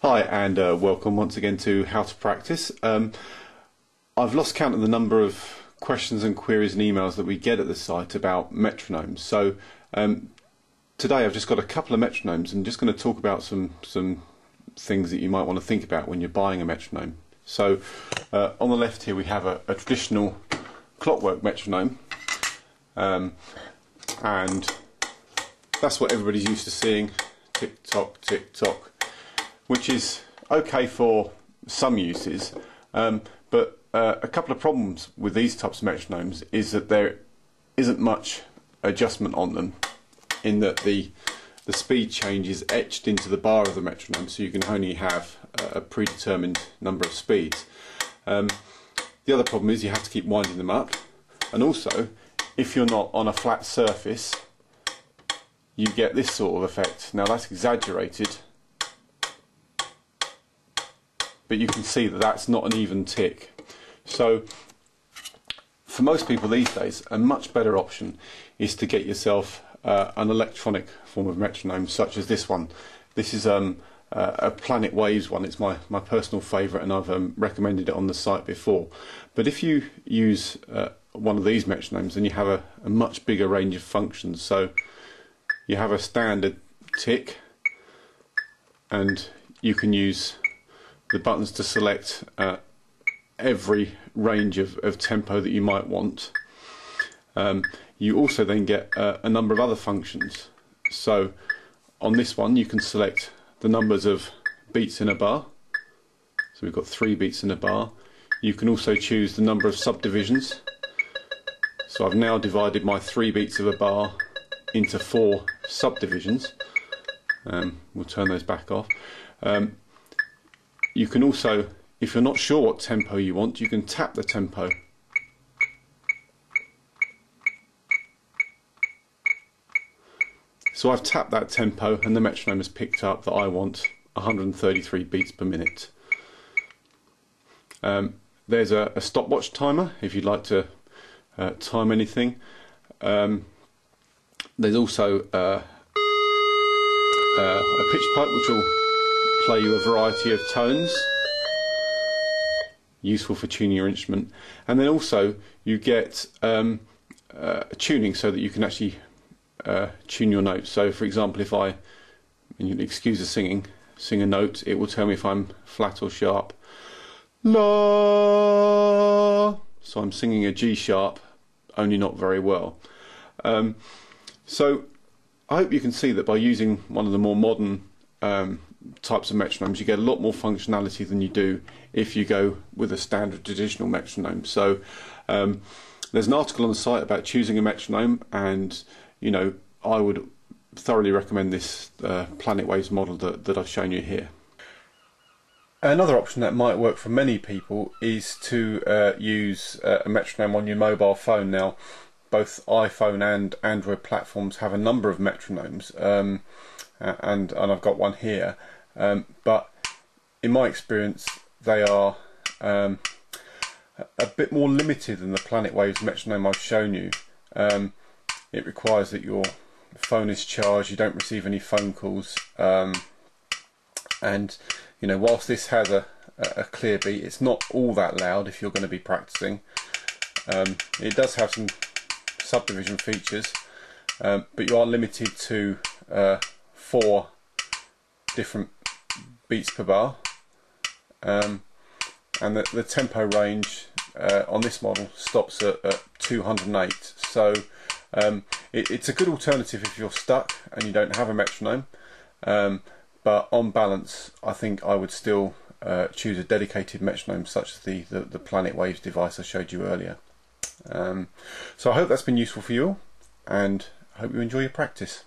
Hi and welcome once again to How to Practice. I've lost count of the number of questions and queries and emails that we get at the site about metronomes. So today I've just got a couple of metronomes and just going to talk about some things that you might want to think about when you're buying a metronome. So on the left here we have a traditional clockwork metronome, and that's what everybody's used to seeing, tick tock, which is okay for some uses, but a couple of problems with these types of metronomes is that there isn't much adjustment on them, in that the speed change is etched into the bar of the metronome, so you can only have a predetermined number of speeds. The other problem is you have to keep winding them up, and also if you're not on a flat surface you get this sort of effect. Now that's exaggerated, but you can see that that's not an even tick. So for most people these days a much better option is to get yourself an electronic form of metronome such as this one. This is a Planet Waves one. It's my personal favourite, and I've recommended it on the site before. But if you use one of these metronomes, then you have a much bigger range of functions. So you have a standard tick, and you can use the buttons to select every range of tempo that you might want. You also then get a number of other functions. So on this one you can select the numbers of beats in a bar. So we've got 3 beats in a bar. You can also choose the number of subdivisions. So I've now divided my 3 beats of a bar into 4 subdivisions. We'll turn those back off. You can also, if you're not sure what tempo you want, you can tap the tempo. So I've tapped that tempo and the metronome has picked up that I want 133 beats per minute. There's a stopwatch timer if you'd like to time anything. There's also a pitch pipe which will play you a variety of tones, useful for tuning your instrument. And then also you get tuning so that you can actually tune your notes. So for example, if I, and you'll excuse the singing, sing a note, it will tell me if I'm flat or sharp. La. So I'm singing a G sharp, only not very well. So I hope you can see that by using one of the more modern types of metronomes you get a lot more functionality than you do if you go with a standard traditional metronome. So there's an article on the site about choosing a metronome, and you know, I would thoroughly recommend this Planet Waves model that I've shown you here. Another option that might work for many people is to use a metronome on your mobile phone. Now both iPhone and Android platforms have a number of metronomes, and I've got one here, but in my experience they are a bit more limited than the Planet Waves metronome I've shown you. It requires that your phone is charged, you don't receive any phone calls, and you know, whilst this has a clear beat, it's not all that loud if you're going to be practicing. It does have some subdivision features, but you are limited to 4 different beats per bar, and the tempo range on this model stops at 208. So it's a good alternative if you're stuck and you don't have a metronome, but on balance I think I would still choose a dedicated metronome such as the Planet Waves device I showed you earlier. So I hope that's been useful for you all, and I hope you enjoy your practice.